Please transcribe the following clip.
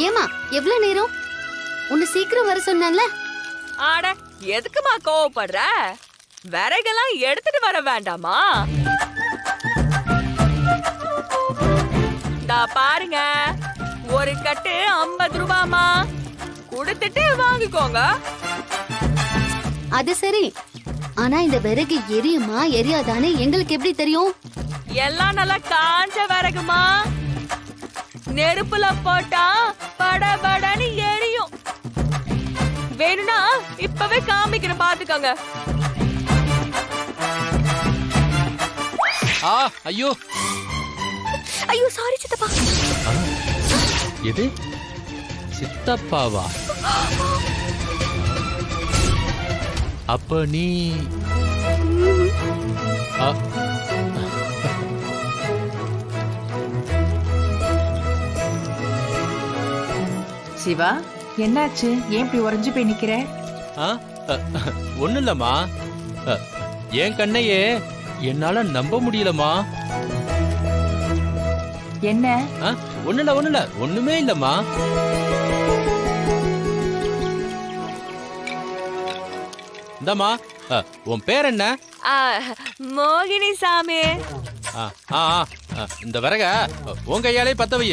ஏமா எவ்வளவு நேரம்? உன்னை சீக்கிரம் வர சொன்னான்ல. ஆட எதுக்குமா கோவப்படுற? விறகெல்லாம் எடுத்துட்டு வர வேண்டாமா? தா பாருங்க, ஒரு கட்டு 50 ரூபாமா, கொடுத்துட்டு வாங்கிக்கோங்க. அது சரி, ஆனா இந்த விறகு எரியுமா எரியாதானே எங்களுக்கு எப்படி தெரியும்? எல்லாம் நல்லா காஞ்ச விறகுமா, நெருப்புல போட்டா படபடன்னு எரியும். வேணும்னா இப்பவே காமிக்கிறேன், பாத்துக்கோங்க. ஐயோ ஐயோ சாரி சித்தப்பா. எது சித்தப்பாவா? அப்ப நீ சிவா, என்னாச்சு? ஏன் இப்படி உறைஞ்சு போய் நிக்கிற? ஒண்ணு இல்லம்மா, என் கண்ணையே என்னால நம்ப முடியலம்மா. என்ன? ஒண்ணு இல்ல ஒண்ணுமே இல்லம்மா. இந்தம்மா, உன் பேர் என்ன? மோகினி சாமி. இந்த விறக உன் கையாலே பத்த வை.